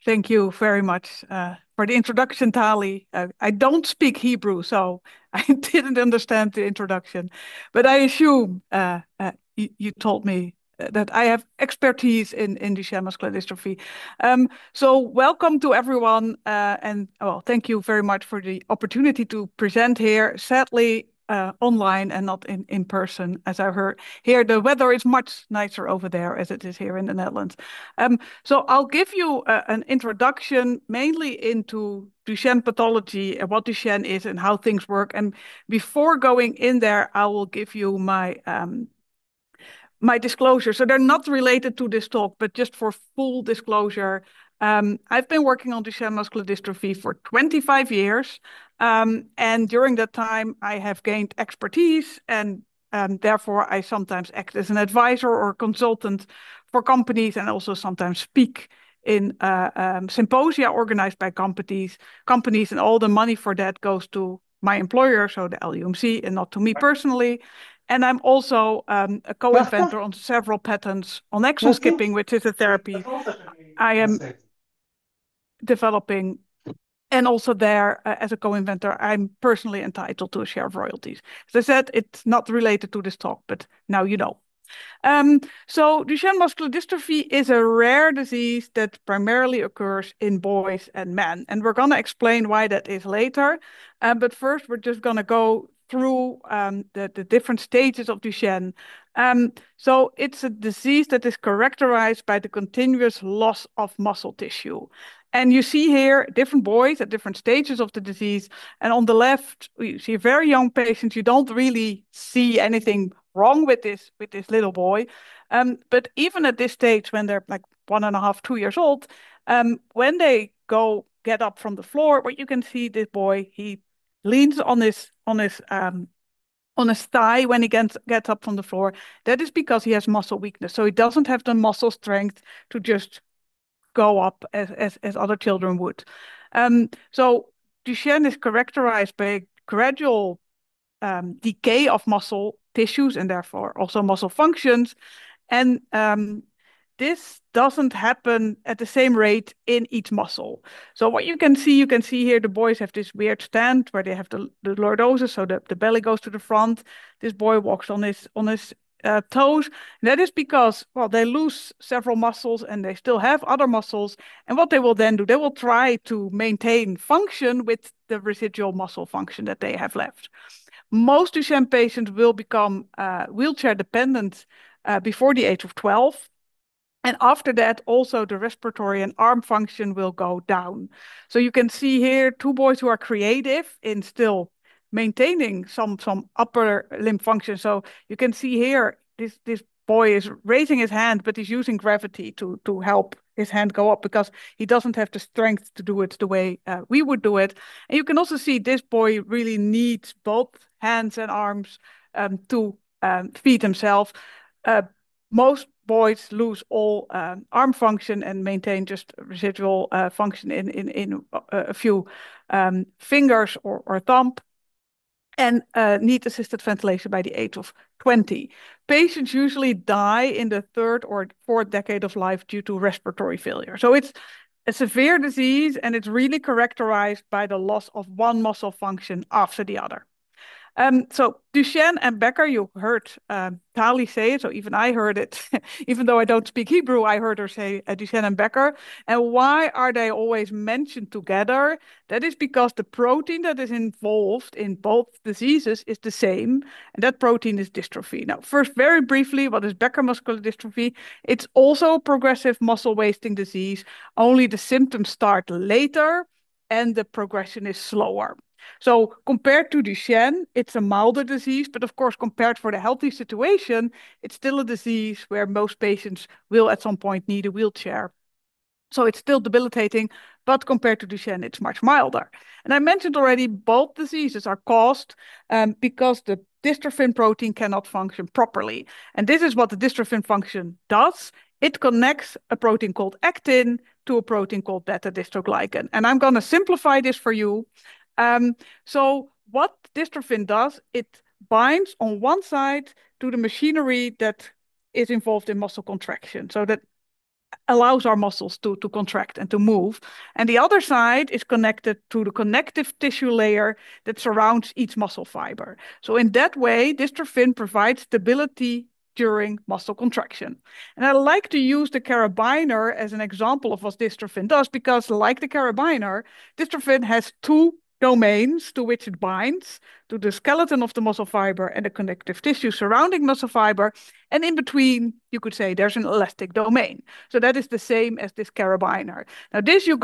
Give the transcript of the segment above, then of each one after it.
Thank you very much for the introduction, Tali. I don't speak Hebrew, so I didn't understand the introduction. But I assume you told me that I have expertise in Duchenne muscular dystrophy. So welcome to everyone, and well, thank you very much for the opportunity to present here. Sadly, online and not in person, as I heard. Here, the weather is much nicer over there as it is here in the Netherlands. So I'll give you an introduction mainly into Duchenne pathology and what Duchenne is and how things work. And before going in there, I will give you my disclosure. So they're not related to this talk, but just for full disclosure, I've been working on Duchenne muscular dystrophy for 25 years. And during that time, I have gained expertise and therefore I sometimes act as an advisor or consultant for companies and also sometimes speak in symposia organized by companies, and all the money for that goes to my employer, so the LUMC, and not to me personally. And I'm also a co-inventor on several patents on exon skipping, which is a therapy I am developing. And also there, as a co-inventor, I'm personally entitled to a share of royalties. As I said, it's not related to this talk, but now you know. So Duchenne muscular dystrophy is a rare disease that primarily occurs in boys and men. And we're going to explain why that is later. But first, we're just going to go through the different stages of Duchenne. So it's a disease that is characterized by the continuous loss of muscle tissue. And you see here different boys at different stages of the disease. And on the left, you see a very young patient. You don't really see anything wrong with this little boy. But even at this stage, when they're like 1.5, 2 years old, when they get up from the floor, what you can see this boy, he leans on his thigh when he gets up from the floor. That is because he has muscle weakness. So he doesn't have the muscle strength to just go up as other children would. So Duchenne is characterized by gradual decay of muscle tissues and therefore also muscle functions. And this doesn't happen at the same rate in each muscle. So what you can see here the boys have this weird stand where they have the lordosis, so the belly goes to the front. This boy walks on his toes. That is because, well, they lose several muscles and they still have other muscles. And what they will then do, they will try to maintain function with the residual muscle function that they have left. Most Duchenne patients will become wheelchair dependent before the age of 12. And after that, also the respiratory and arm function will go down. So you can see here two boys who are creative in still maintaining some upper limb function. So you can see here, this boy is raising his hand, but he's using gravity to help his hand go up because he doesn't have the strength to do it the way we would do it. And you can also see this boy really needs both hands and arms to feed himself. Most boys lose all arm function and maintain just residual function in a few fingers or thumb, and need assisted ventilation by the age of 20. Patients usually die in the 3rd or 4th decade of life due to respiratory failure. So it's a severe disease and it's really characterized by the loss of one muscle function after the other. So Duchenne and Becker, you heard Tali say it, so even I heard it. Even though I don't speak Hebrew, I heard her say Duchenne and Becker. And why are they always mentioned together? That is because the protein that is involved in both diseases is the same, and that protein is dystrophy. Now, first, very briefly, what is Becker muscular dystrophy? It's also a progressive muscle wasting disease, only the symptoms start later and the progression is slower. So compared to Duchenne, it's a milder disease, but of course, compared for the healthy situation, it's still a disease where most patients will at some point need a wheelchair. So it's still debilitating, but compared to Duchenne, it's much milder. And I mentioned already, both diseases are caused because the dystrophin protein cannot function properly. And this is what the dystrophin function does. It connects a protein called actin to a protein called beta-dystroglycan. And I'm going to simplify this for you. So what dystrophin does, it binds on one side to the machinery that is involved in muscle contraction. So that allows our muscles to contract and to move. And the other side is connected to the connective tissue layer that surrounds each muscle fiber. So in that way, dystrophin provides stability during muscle contraction. And I like to use the carabiner as an example of what dystrophin does, because like the carabiner, dystrophin has two domains to which it binds, to the skeleton of the muscle fiber and the connective tissue surrounding muscle fiber. And in between, you could say there's an elastic domain. So that is the same as this carabiner. Now this you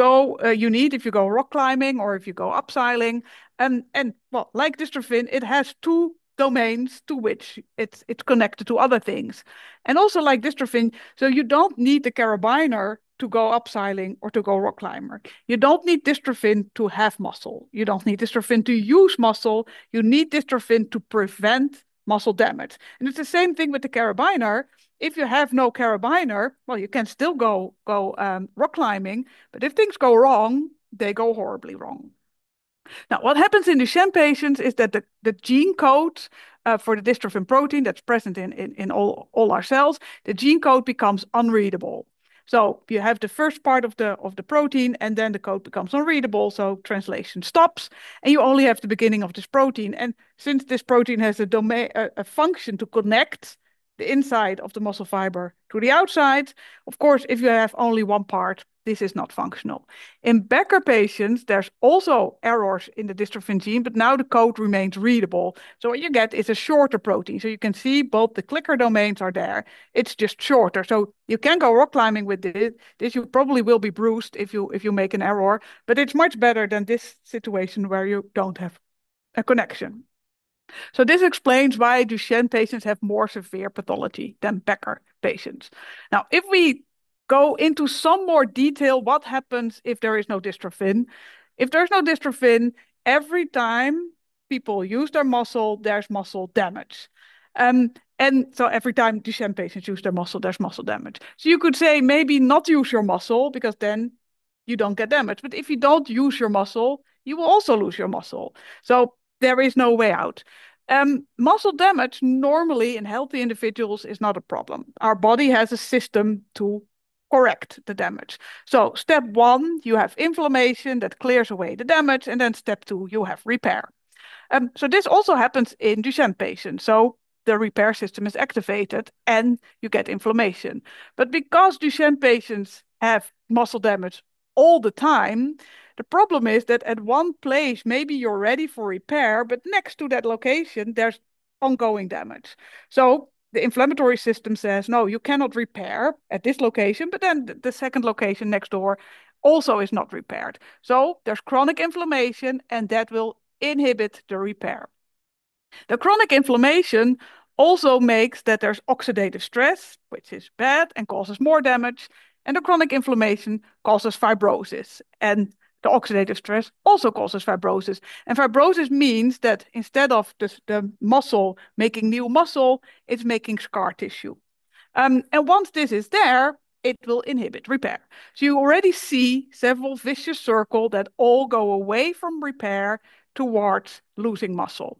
need if you go rock climbing or if you go upseiling. And well, like dystrophin, it has two domains to which it's connected to other things. And also like dystrophin, so you don't need the carabiner to go upseiling or to go rock climber. You don't need dystrophin to have muscle. You don't need dystrophin to use muscle. You need dystrophin to prevent muscle damage. And it's the same thing with the carabiner. If you have no carabiner, well, you can still go rock climbing, but if things go wrong, they go horribly wrong. Now, what happens in Duchenne patients is that the gene code for the dystrophin protein that's present in all our cells, the gene code becomes unreadable. So you have the first part of the protein, and then the code becomes unreadable, so translation stops, and you only have the beginning of this protein. And since this protein has a function to connect the inside of the muscle fiber to the outside, of course, if you have only one part, this is not functional. In Becker patients, there's also errors in the dystrophin gene, but now the code remains readable. So what you get is a shorter protein. So you can see both the clicker domains are there. It's just shorter. So you can go rock climbing with this. This you probably will be bruised if you make an error, but it's much better than this situation where you don't have a connection. So this explains why Duchenne patients have more severe pathology than Becker patients. Now, if we go into some more detail, what happens if there is no dystrophin? If there's no dystrophin, every time people use their muscle, there's muscle damage. And so every time Duchenne patients use their muscle, there's muscle damage. So you could say maybe not use your muscle, because then you don't get damage. But if you don't use your muscle, you will also lose your muscle. So there is no way out. Muscle damage normally in healthy individuals is not a problem. Our body has a system to correct the damage. So step one, you have inflammation that clears away the damage. And then step two, you have repair. So this also happens in Duchenne patients. So the repair system is activated and you get inflammation. But because Duchenne patients have muscle damage all the time, the problem is that at one place, maybe you're ready for repair, but next to that location, there's ongoing damage. So the inflammatory system says, no, you cannot repair at this location, but then the second location next door also is not repaired. So there's chronic inflammation, and that will inhibit the repair. The chronic inflammation also makes that there's oxidative stress, which is bad and causes more damage. And the chronic inflammation causes fibrosis. And the oxidative stress also causes fibrosis. And fibrosis means that instead of the muscle making new muscle, it's making scar tissue. And once this is there, it will inhibit repair. So you already see several vicious circles that all go away from repair towards losing muscle.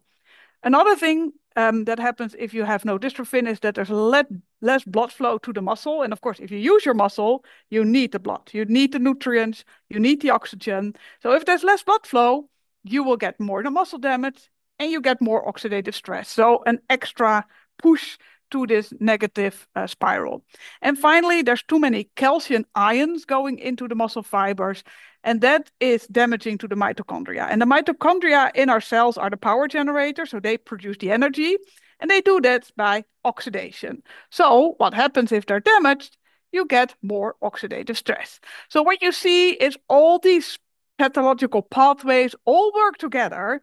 Another thing that happens if you have no dystrophin is that there's less blood flow to the muscle. And of course, if you use your muscle, you need the blood, you need the nutrients, you need the oxygen. So if there's less blood flow, you will get more muscle damage and you get more oxidative stress. So an extra push to this negative spiral. And finally, there's too many calcium ions going into the muscle fibers, and that is damaging to the mitochondria. And the mitochondria in our cells are the power generator, so they produce the energy, and they do that by oxidation. So what happens if they're damaged? You get more oxidative stress. So what you see is all these pathological pathways all work together,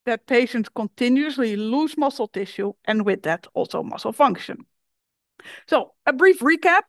that patients continuously lose muscle tissue, and with that also muscle function. So a brief recap.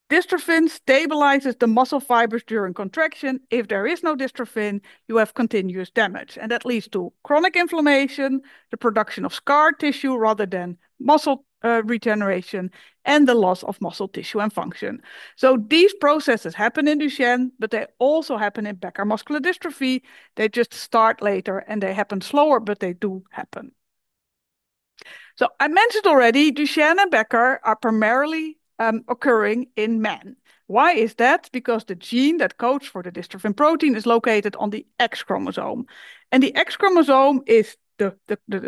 Dystrophin stabilizes the muscle fibers during contraction. If there is no dystrophin, you have continuous damage. And that leads to chronic inflammation, the production of scar tissue rather than muscle regeneration, and the loss of muscle tissue and function. So these processes happen in Duchenne, but they also happen in Becker muscular dystrophy. They just start later and they happen slower, but they do happen. So I mentioned already, Duchenne and Becker are primarily occurring in men. Why is that? Because the gene that codes for the dystrophin protein is located on the X chromosome. And the X chromosome is the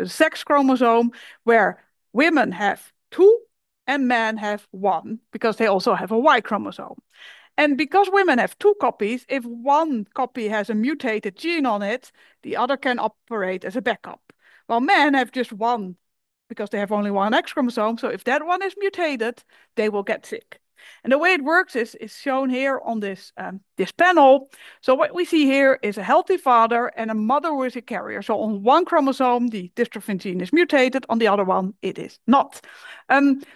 sex chromosome where women have 2 and men have 1, because they also have a Y chromosome. And because women have 2 copies, if one copy has a mutated gene on it, the other can operate as a backup. While men have just 1, because they have only 1 X chromosome. So if that one is mutated, they will get sick. And the way it works is shown here on this panel. So what we see here is a healthy father and a mother who is a carrier. So on one chromosome, the dystrophin gene is mutated. On the other one, it is not.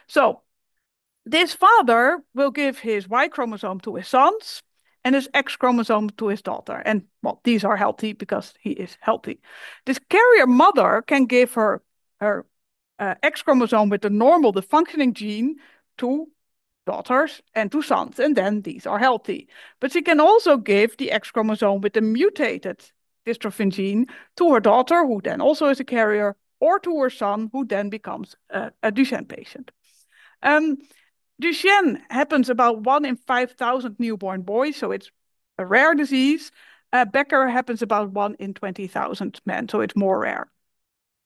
So this father will give his Y chromosome to his sons and his X chromosome to his daughter. And well, these are healthy because he is healthy. This carrier mother can give her X chromosome with the functioning gene to daughters and 2 sons, and then these are healthy. But she can also give the X chromosome with the mutated dystrophin gene to her daughter, who then also is a carrier, or to her son, who then becomes a Duchenne patient. Duchenne happens about 1 in 5,000 newborn boys, so it's a rare disease. Becker happens about 1 in 20,000 men, so it's more rare.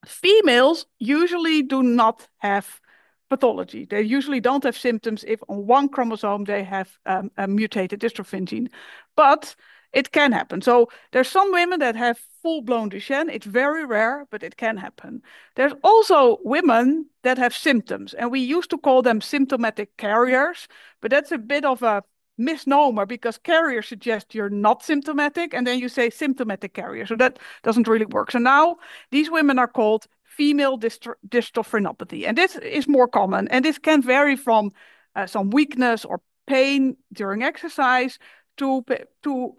Females usually do not have pathology. They usually don't have symptoms if on one chromosome they have a mutated dystrophin gene, but it can happen. So there's some women that have full-blown Duchenne. It's very rare, but it can happen. There's also women that have symptoms, and we used to call them symptomatic carriers, but that's a bit of a misnomer because carrier suggests you're not symptomatic, and then you say symptomatic carrier. So that doesn't really work. So now these women are called female dystrophinopathy, and this is more common, and this can vary from some weakness or pain during exercise to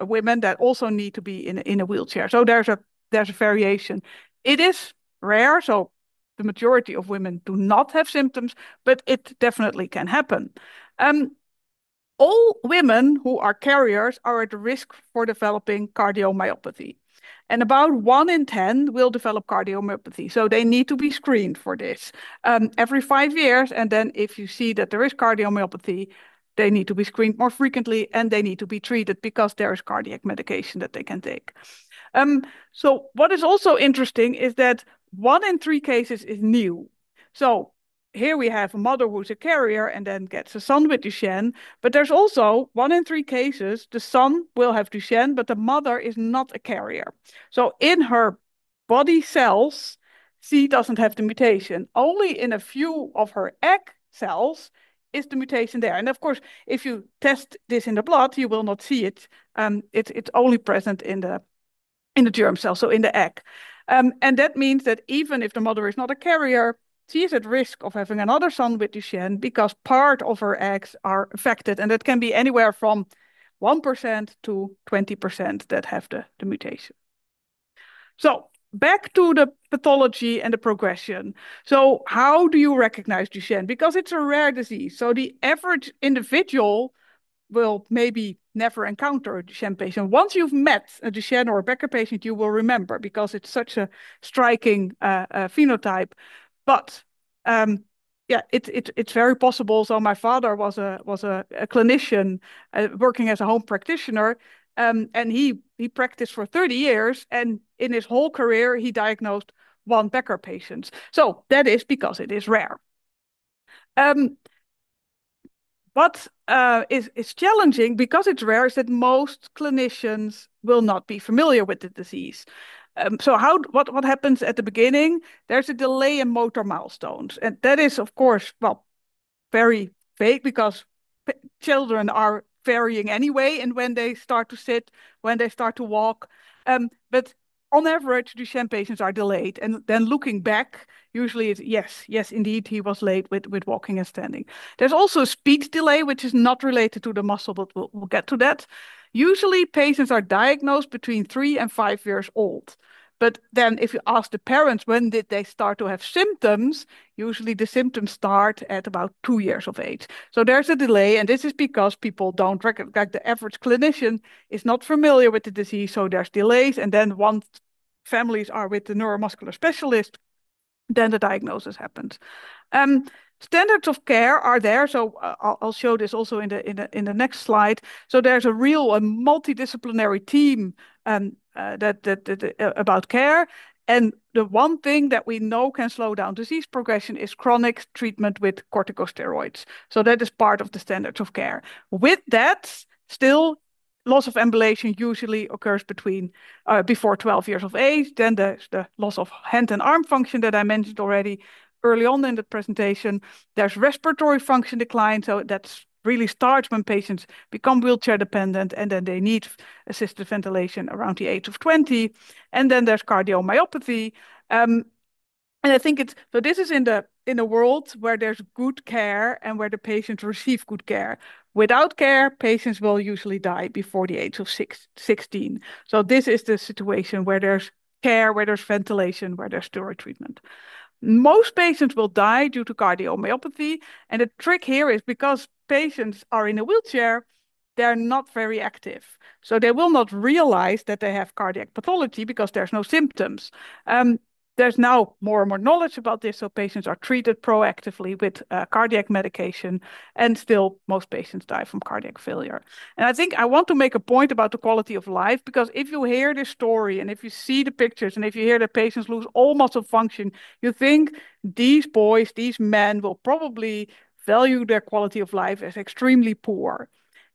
women that also need to be in a wheelchair. So there's a variation. It is rare, so the majority of women do not have symptoms, but it definitely can happen. All women who are carriers are at risk for developing cardiomyopathy. And about 1 in 10 will develop cardiomyopathy. So they need to be screened for this every 5 years. And then if you see that there is cardiomyopathy, they need to be screened more frequently and they need to be treated because there is cardiac medication that they can take. So what is also interesting is that 1 in 3 cases is new. So here we have a mother who's a carrier and then gets a son with Duchenne, but there's also 1 in 3 cases, the son will have Duchenne, but the mother is not a carrier. So in her body cells, she doesn't have the mutation. Only in a few of her egg cells is the mutation there. And of course, if you test this in the blood, you will not see it. It's only present in the germ cell, so in the egg. And that means that even if the mother is not a carrier, she is at risk of having another son with Duchenne because part of her eggs are affected. And that can be anywhere from 1% to 20% that have the mutation. So back to the pathology and the progression. So how do you recognize Duchenne? Because it's a rare disease. So the average individual will maybe never encounter a Duchenne patient. Once you've met a Duchenne or a Becker patient, you will remember because it's such a striking phenotype. But yeah, it's very possible. So my father was a clinician working as a home practitioner, and he practiced for 30 years, and in his whole career he diagnosed 1 Becker patient. So that is because it is rare. What is challenging because it's rare is that most clinicians will not be familiar with the disease. So what happens at the beginning? There's a delay in motor milestones. And that is, of course, well, very vague because children are varying anyway, and when they start to sit, when they start to walk. But on average, Duchenne patients are delayed. And then looking back, usually it's yes, indeed, he was late with walking and standing. There's also a speech delay, which is not related to the muscle, but we'll get to that. Usually patients are diagnosed between 3 and 5 years old. But then if you ask the parents, when did they start to have symptoms? Usually the symptoms start at about 2 years of age. So there's a delay, and this is because people don't recognize, like the average clinician is not familiar with the disease, so there's delays. And then once families are with the neuromuscular specialist, then the diagnosis happens. Standards of care are there, so I'll show this also in the next slide. So there's a real multidisciplinary team about care, and the one thing that we know can slow down disease progression is chronic treatment with corticosteroids. So that is part of the standards of care. With that, still, loss of ambulation usually occurs before 12 years of age. Then there's the loss of hand and arm function that I mentioned already early on in the presentation. There's respiratory function decline, so that really starts when patients become wheelchair dependent, and then they need assisted ventilation around the age of 20. And then there's cardiomyopathy. And I think so this is in a world where there's good care and where the patients receive good care. Without care, patients will usually die before the age of 16. So this is the situation where there's care, where there's ventilation, where there's steroid treatment. Most patients will die due to cardiomyopathy. And the trick here is because patients are in a wheelchair, they're not very active. So they will not realize that they have cardiac pathology because there's no symptoms. There's now more and more knowledge about this, so patients are treated proactively with cardiac medication, and still most patients die from cardiac failure. And I think I want to make a point about the quality of life, because if you hear this story and if you see the pictures and if you hear that patients lose all muscle function, you think these boys, these men will probably value their quality of life as extremely poor.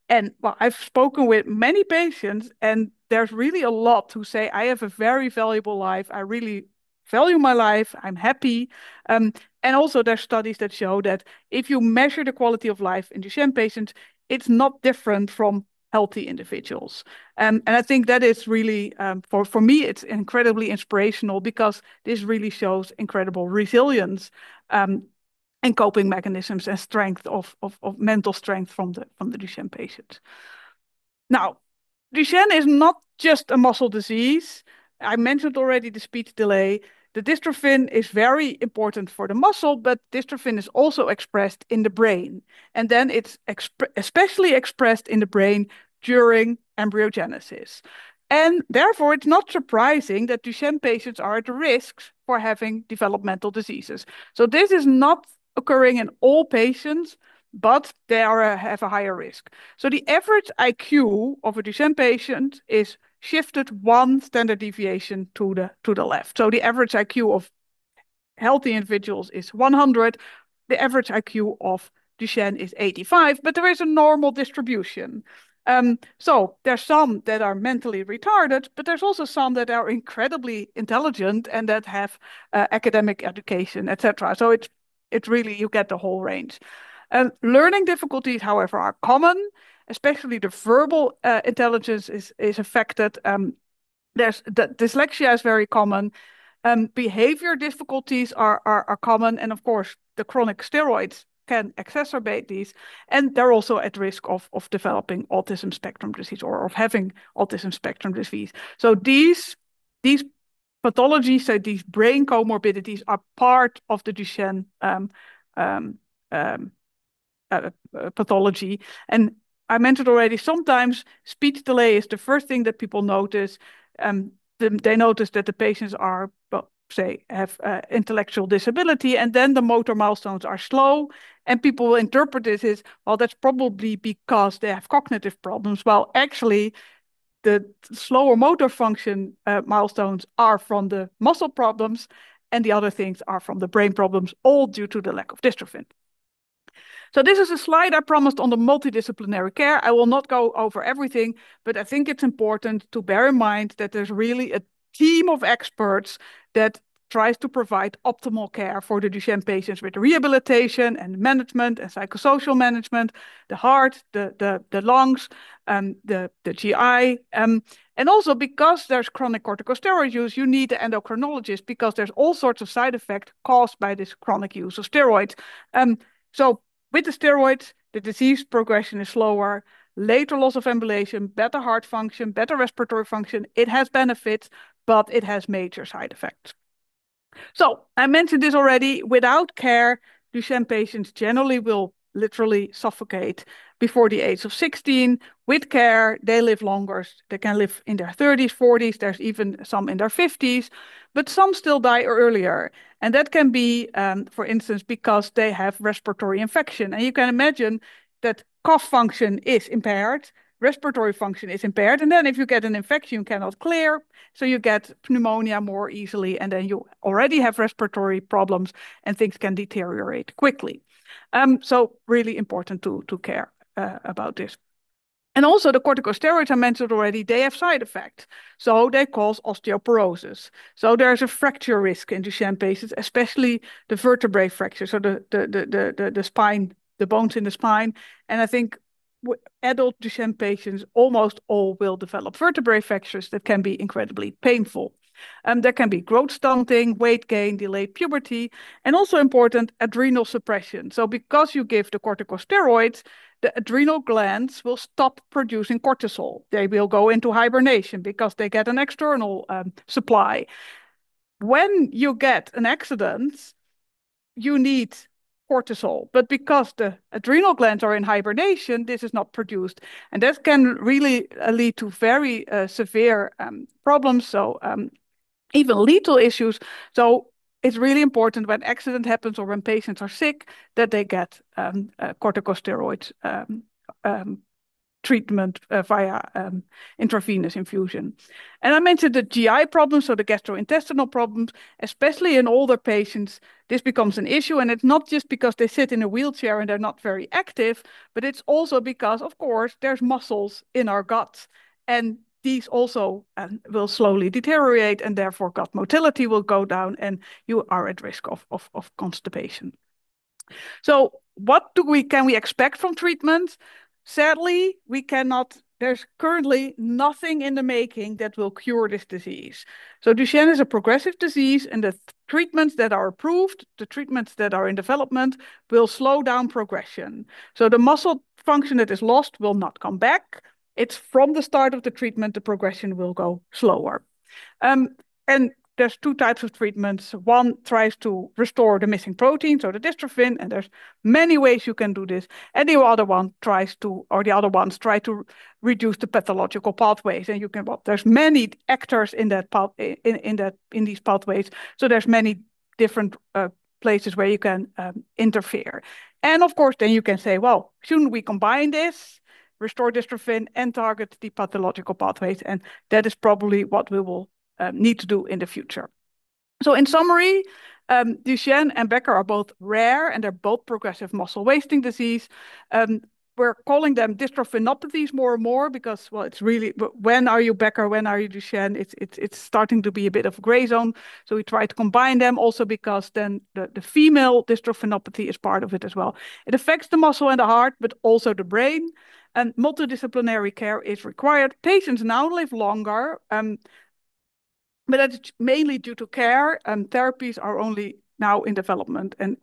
And well, I've spoken with many patients, and there's really a lot who say, I have a very valuable life. I really value my life, I'm happy. And also there's studies that show that if you measure the quality of life in Duchenne patients, it's not different from healthy individuals. And I think that is really, for me, it's incredibly inspirational, because this really shows incredible resilience and coping mechanisms and strength of mental strength from the Duchenne patients. Now, Duchenne is not just a muscle disease. I mentioned already the speech delay. The dystrophin is very important for the muscle, but dystrophin is also expressed in the brain. And then it's especially expressed in the brain during embryogenesis. And therefore, it's not surprising that Duchenne patients are at risk for having developmental diseases. So this is not occurring in all patients, but they have a higher risk. So the average IQ of a Duchenne patient is shifted 1 standard deviation to the left. So the average IQ of healthy individuals is 100. The average IQ of Duchenne is 85, but there is a normal distribution. So there's some that are mentally retarded, but there's also some that are incredibly intelligent and that have academic education, etc. So it's really, you get the whole range. Learning difficulties, however, are common. Especially the verbal intelligence is affected. Dyslexia is very common. Behavior difficulties are common. And of course, the chronic steroids can exacerbate these. And they're also at risk of developing autism spectrum disease, or of having autism spectrum disease. So these pathologies, so these brain comorbidities, are part of the Duchenne pathology. And I mentioned already, sometimes speech delay is the first thing that people notice. They notice that the patients are, well, say, have intellectual disability, and then the motor milestones are slow, and people will interpret this as, well, that's probably because they have cognitive problems. Well, actually, the slower motor function milestones are from the muscle problems, and the other things are from the brain problems, all due to the lack of dystrophin. So this is a slide I promised on the multidisciplinary care. I will not go over everything, but I think it's important to bear in mind that there's really a team of experts that tries to provide optimal care for the Duchenne patients, with rehabilitation and management and psychosocial management, the heart, the lungs, the GI. And also, because there's chronic corticosteroid use, you need an endocrinologist, because there's all sorts of side effects caused by this chronic use of steroids. So with the steroids, the disease progression is slower, later loss of ambulation, better heart function, better respiratory function. It has benefits, but it has major side effects. So I mentioned this already. Without care, Duchenne patients generally will literally suffocate before the age of 16. With care, they live longer. They can live in their 30s, 40s. There's even some in their 50s, but some still die earlier. And that can be, for instance, because they have respiratory infection. And you can imagine that cough function is impaired, respiratory function is impaired, and then if you get an infection, you cannot clear, so you get pneumonia more easily, and then you already have respiratory problems, and things can deteriorate quickly. So really important to care about this. And also the corticosteroids I mentioned already, they have side effects. So they cause osteoporosis. So there's a fracture risk in Duchenne patients, especially the vertebrae fracture, so the spine, the bones in the spine. And I think adult Duchenne patients, almost all will develop vertebrae fractures that can be incredibly painful. There can be growth stunting, weight gain, delayed puberty, and also important adrenal suppression. So because you give the corticosteroids, the adrenal glands will stop producing cortisol. They will go into hibernation because they get an external supply. When you get an accident, you need cortisol, but because the adrenal glands are in hibernation, this is not produced, and that can really lead to very severe problems, so even lethal issues. So it's really important when accident happens or when patients are sick that they get corticosteroids treatment via intravenous infusion. And I mentioned the GI problems, so the gastrointestinal problems, especially in older patients, this becomes an issue. And it's not just because they sit in a wheelchair and they're not very active, but it's also because, of course, there's muscles in our gut. And these also will slowly deteriorate, and therefore gut motility will go down, and you are at risk of constipation. So what can we expect from treatment? Sadly, we cannot, there's currently nothing in the making that will cure this disease. So Duchenne is a progressive disease, and the treatments that are approved, the treatments that are in development, will slow down progression. So the muscle function that is lost will not come back. It's from the start of the treatment, the progression will go slower. And there's two types of treatments. One tries to restore the missing protein, so the dystrophin, and there's many ways you can do this. And the other one tries to, or the other ones try to reduce the pathological pathways. And you can, well, there's many actors in that path, in these pathways. So there's many different places where you can interfere. And of course, then you can say, well, shouldn't we combine this, restore dystrophin and target the pathological pathways? And that is probably what we will need to do in the future. So in summary, Duchenne and Becker are both rare, and they're both progressive muscle wasting disease. We're calling them dystrophinopathies more and more because, well, it's really, when are you Becker, when are you Duchenne? It's starting to be a bit of a gray zone. So we try to combine them also because then the female dystrophinopathy is part of it as well. It affects the muscle and the heart, but also the brain. And multidisciplinary care is required. Patients now live longer, but that's mainly due to care. Therapies are only now in development, and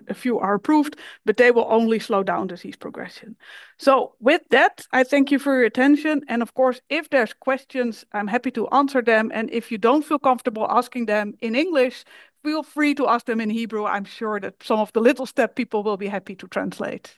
a few are approved, but they will only slow down disease progression. So with that, I thank you for your attention. And of course, if there's questions, I'm happy to answer them. And if you don't feel comfortable asking them in English, feel free to ask them in Hebrew. I'm sure that some of the little step people will be happy to translate.